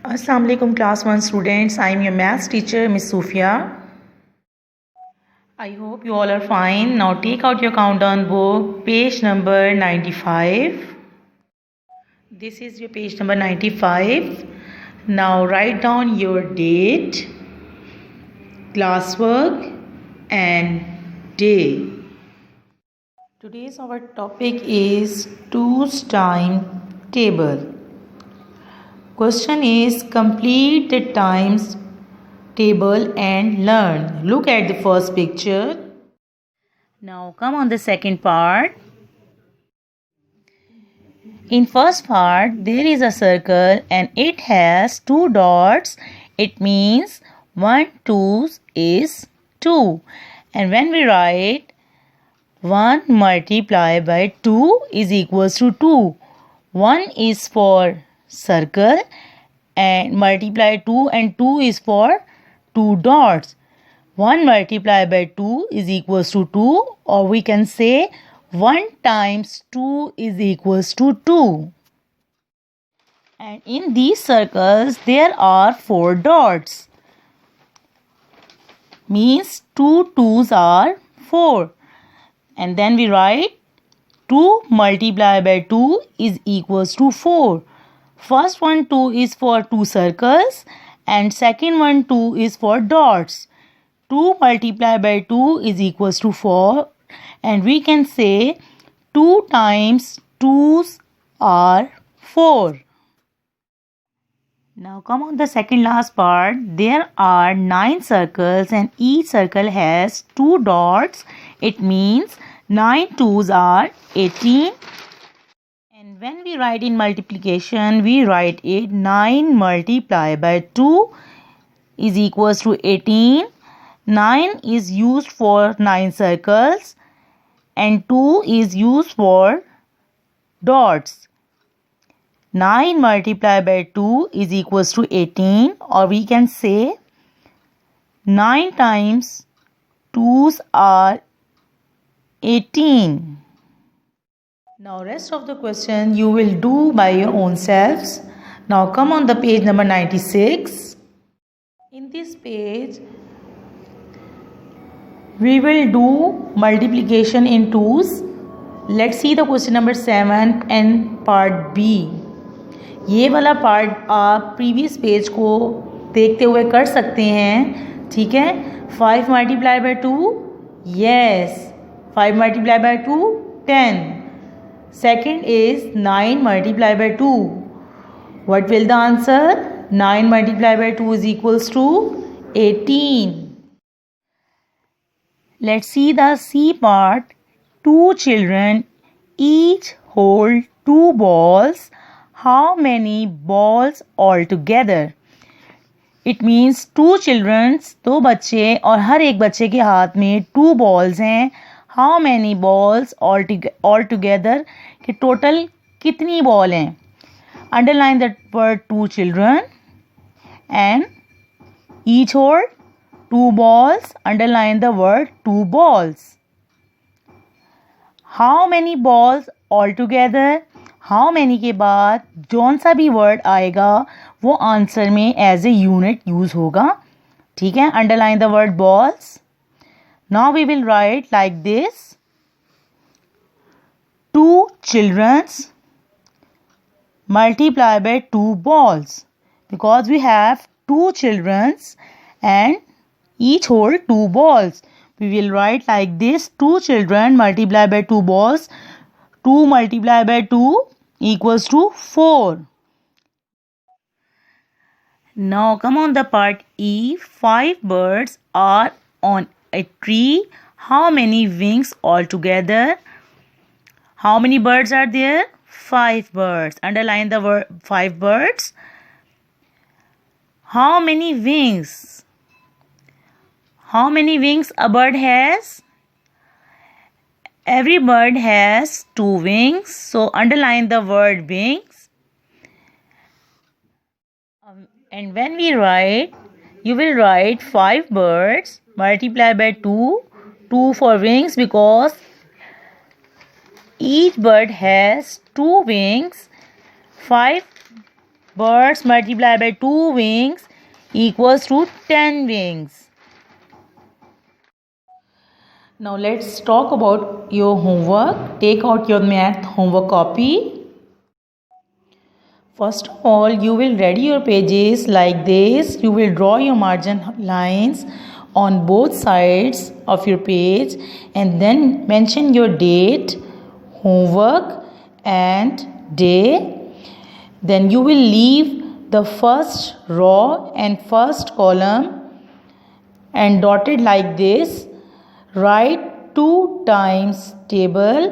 Assalamu alaikum class 1 students. I am your maths teacher Miss Sufia. I hope you all are fine. Now take out your countdown book, page number 95. This is your page number 95. Now write down your date, classwork and day. Today's our topic is 2's time table. Question is complete the times table and learn. Look at the first picture. Now come on the second part. In first part there is a circle and it has 2 dots. It means 1 2 is 2. And when we write 1 multiplied by 2 is equals to 2. 1 is for circle and multiply 2 and 2 is for 2 dots. 1 multiplied by 2 is equals to 2, or we can say 1 times 2 is equals to 2. And in these circles there are 4 dots. Means 2 2's are 4. And then we write 2 multiplied by 2 is equals to 4. First one 2 is for 2 circles and second one 2 is for dots. 2 multiplied by 2 is equals to 4, and we can say 2 times 2's are 4. Now come on the second last part. There are 9 circles and each circle has 2 dots. It means 9 2's are 18. And when we write in multiplication, we write it 9 multiplied by 2 is equals to 18. 9 is used for 9 circles and 2 is used for dots. 9 multiplied by 2 is equals to 18, or we can say 9 times 2's are 18. Now rest of the question you will do by your own selves. Now come on the page number 96. In this page we will do multiplication in 2's. Let's see the question number 7 and part B. ये वाला part आप previous page को देखते हुए कर सकते हैं, ठीक है. 5 multiplied by 2, yes. 5 multiplied by 2, 10. Second is 9 multiplied by 2. What will the answer? 9 multiplied by 2 is equals to 18. Let's see the C part. 2 children each hold 2 balls. How many balls altogether? It means 2 children, 2 बच्चे और हर एक बच्चे के हाथ में 2 balls हैं. How many balls altogether? कि total कितनी बॉल हैं? Underline the word 2 children and each hold 2 balls. Underline the word 2 balls. How many balls altogether? How many के बाद जौन सा भी वर्ड आएगा वो आंसर में एज ए यूनिट यूज होगा, ठीक है. Underline the word balls. Now we will write like this. 2 children's multiply by 2 balls, because we have 2 children's and each hold 2 balls. We will write like this. 2 children multiply by 2 balls. 2 multiplied by 2 equals to 4. Now come on the part E. 5 birds are on a tree. How many wings altogether? How many birds are there? 5 birds. Underline the word 5 birds. How many wings? How many wings a bird has? Every bird has 2 wings. So underline the word wings. And when we write, you will write 5 birds multiplied by 2. 2 for wings because each bird has 2 wings. 5 Birds multiplied by 2 wings equals to 10 wings. Now let's talk about your homework. Take out your math homework copy. First of all, you will ready your pages like this. You will draw your margin lines on both sides of your page and then mention your date, homework and day. Then you will leave the first row and first column and dotted like this. Write 2 times table.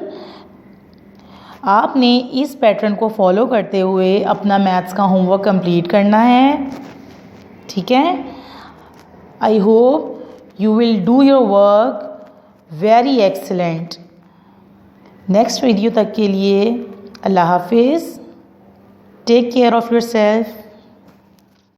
आपने इस pattern को follow करते हुए अपना maths का homework complete करना है, ठीक है. I hope you will do your work very excellent. Next video तक के लिए अल्लाह हाफिज़. Take care of yourself.